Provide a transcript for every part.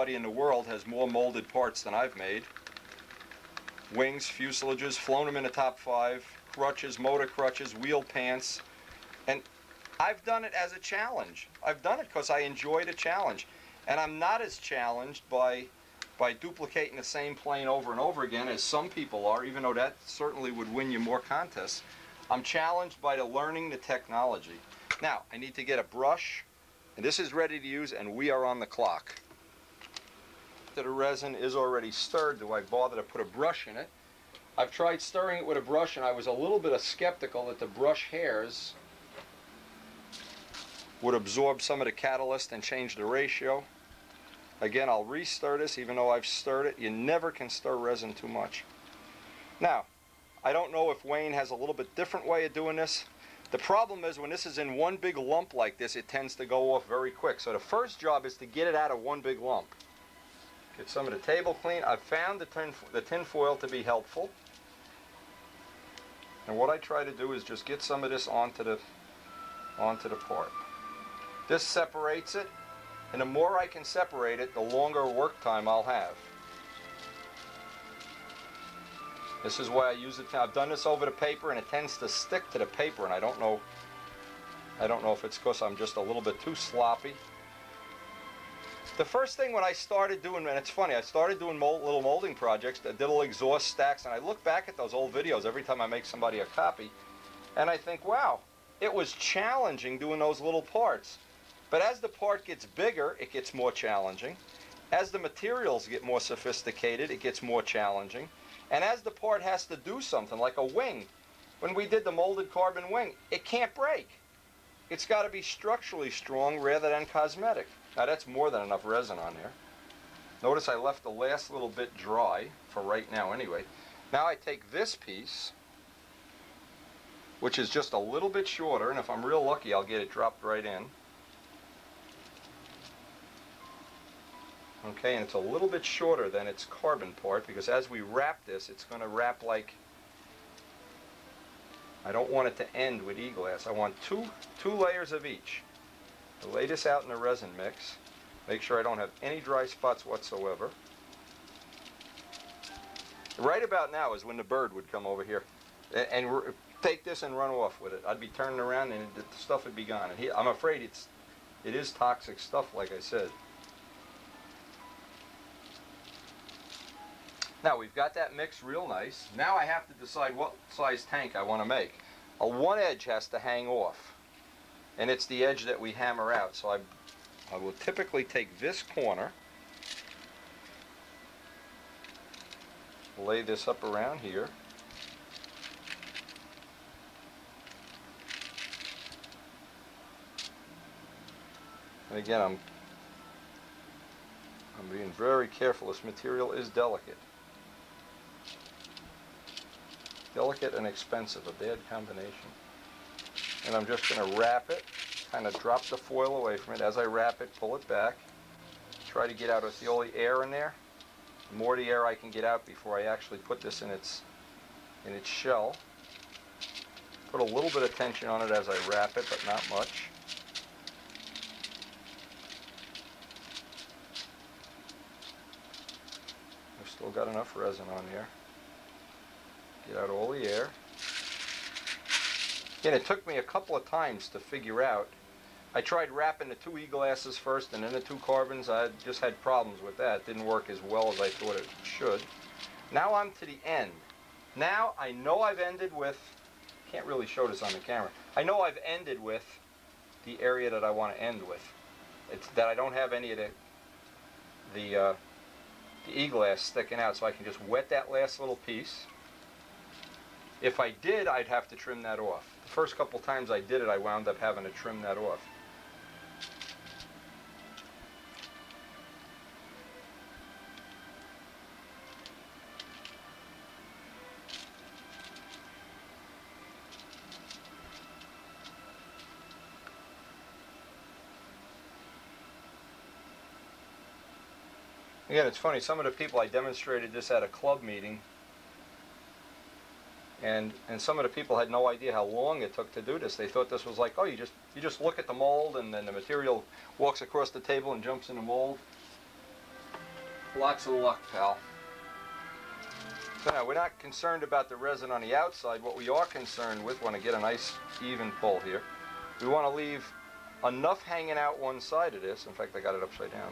Nobody in the world has more molded parts than I've made. Wings, fuselages, flown them in the top 5, crutches, motor crutches, wheel pants, and I've done it as a challenge. I've done it because I enjoyed a challenge, and I'm not as challenged by duplicating the same plane over and over again as some people are, even though that certainly would win you more contests. I'm challenged by learning the technology. Now, I need to get a brush, and this is ready to use, and we are on the clock. The resin is already stirred. Do I bother to put a brush in it? I've tried stirring it with a brush, and I was a little bit skeptical that the brush hairs would absorb some of the catalyst and change the ratio. Again, I'll re-stir this even though I've stirred it. You never can stir resin too much. Now, I don't know if Wayne has a little bit different way of doing this. The problem is when this is in one big lump like this, it tends to go off very quick. So the first job is to get it out of one big lump. Get some of the table clean. I've found the tin foil to be helpful. And what I try to do is just get some of this onto the part. This separates it, and the more I can separate it, the longer work time I'll have. This is why I use it. I've done this over the paper, and it tends to stick to the paper, and I don't know if it's because I'm just a little bit too sloppy. The first thing when I started doing, and it's funny, I started doing little molding projects, I did little exhaust stacks, and I look back at those old videos every time I make somebody a copy, and I think, wow, it was challenging doing those little parts. But as the part gets bigger, it gets more challenging. As the materials get more sophisticated, it gets more challenging. And as the part has to do something, like a wing, when we did the molded carbon wing, it can't break. It's got to be structurally strong rather than cosmetic. Now that's more than enough resin on there. Notice I left the last little bit dry, for right now anyway. Now I take this piece, which is just a little bit shorter, and if I'm real lucky I'll get it dropped right in. Okay, and it's a little bit shorter than its carbon part, because as we wrap this, it's going to wrap like, I don't want it to end with e-glass. I want two layers of each. I'll lay this out in the resin mix. Make sure I don't have any dry spots whatsoever. Right about now is when the bird would come over here and take this and run off with it. I'd be turning around and the stuff would be gone. And I'm afraid it is toxic stuff, like I said. Now we've got that mix real nice. Now I have to decide what size tank I want to make. One edge has to hang off, and it's the edge that we hammer out. So I will typically take this corner, lay this up around here, and again I'm being very careful. This material is delicate. Delicate and expensive, a bad combination. And I'm just going to wrap it, kind of drop the foil away from it. As I wrap it, pull it back. Try to get out with the only air in there. The more the air I can get out before I actually put this in its shell. Put a little bit of tension on it as I wrap it, but not much. I've still got enough resin on there. Get out all the air. Again, it took me a couple of times to figure out. I tried wrapping the 2 e-glasses first and then the 2 carbons. I just had problems with that. It didn't work as well as I thought it should. Now I'm to the end. Now I know I've ended with, can't really show this on the camera. I know I've ended with the area that I want to end with. It's that I don't have any of the e-glass sticking out, so I can just wet that last little piece. If I did, I'd have to trim that off. The first couple times I did it, I wound up having to trim that off. Again, it's funny, some of the people I demonstrated this at a club meeting, and some of the people had no idea how long it took to do this. They thought this was like, oh, you just look at the mold and then the material walks across the table and jumps in the mold. Lots of luck, pal. So now, we're not concerned about the resin on the outside. What we are concerned with, want to get a nice even pull here. We want to leave enough hanging out one side of this. In fact, I got it upside down.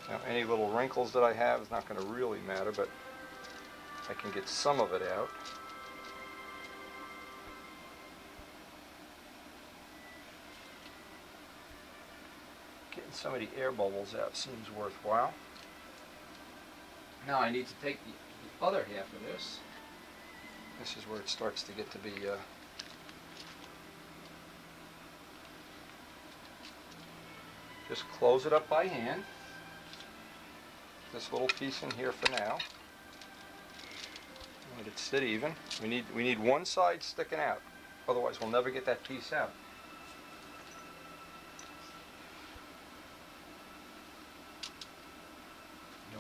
Now, any little wrinkles that I have is not going to really matter, but I can get some of it out. Getting some of the air bubbles out seems worthwhile. Now I need to take the other half of this. This is where it starts to get to be just close it up by hand. This little piece in here for now. Let it sit even. We need one side sticking out. Otherwise we'll never get that piece out.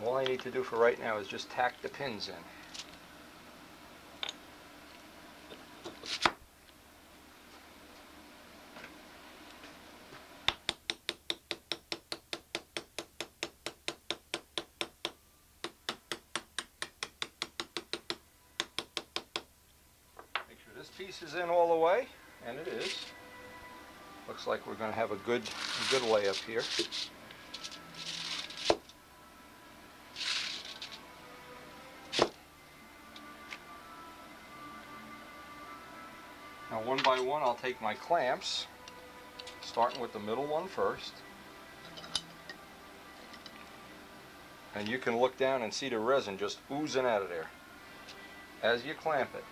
All I need to do for right now is just tack the pins in. Make sure this piece is in all the way, and it is. Looks like we're going to have a good layup here. Now one by one I'll take my clamps, starting with the middle one first. And you can look down and see the resin just oozing out of there as you clamp it.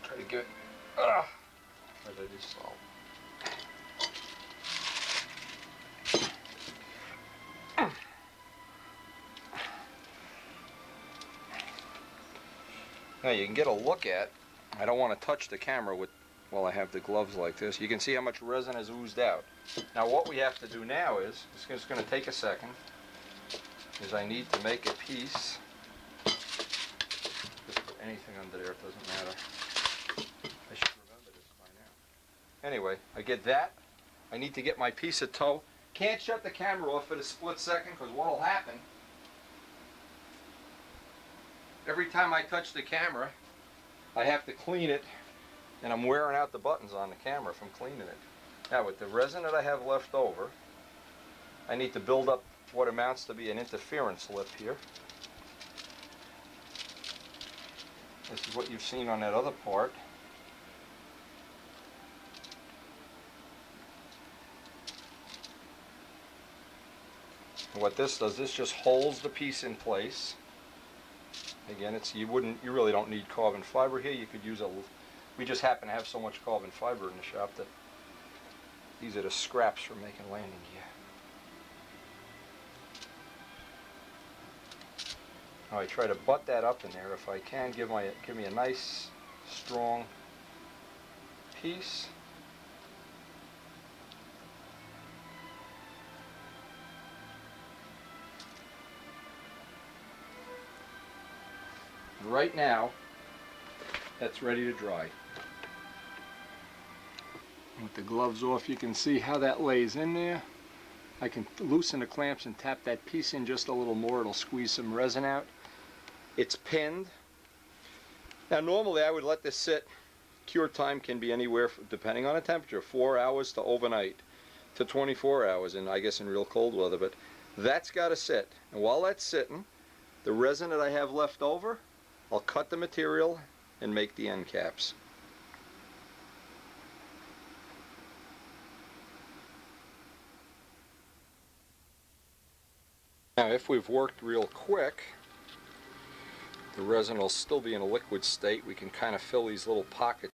Pretty good. Where did I just solve? Now you can get a look at, I don't want to touch the camera while I have the gloves like this. You can see how much resin has oozed out. Now what we have to do now is, it's just going to take a second, is I need to make a piece. Just put anything under there, it doesn't matter. I should remember this by now. Anyway, I get that. I need to get my piece of tow. Can't shut the camera off for a split second, because what will happen, every time I touch the camera, I have to clean it, and I'm wearing out the buttons on the camera from cleaning it. Now with the resin that I have left over, I need to build up what amounts to be an interference lip here. This is what you've seen on that other part. And what this does, this just holds the piece in place. Again, you really don't need carbon fiber here. You could use we just happen to have so much carbon fiber in the shop that these are the scraps for making landing gear. Now I try to butt that up in there if I can. Give me a nice, strong piece. Right now, that's ready to dry. With the gloves off, you can see how that lays in there. I can loosen the clamps and tap that piece in just a little more. It'll squeeze some resin out. It's pinned. Now normally I would let this sit. Cure time can be anywhere, depending on the temperature, 4 hours to overnight to 24 hours, and I guess in real cold weather, but that's got to sit. And while that's sitting, the resin that I have left over, I'll cut the material and make the end caps. Now if we've worked real quick, the resin will still be in a liquid state, we can kind of fill these little pockets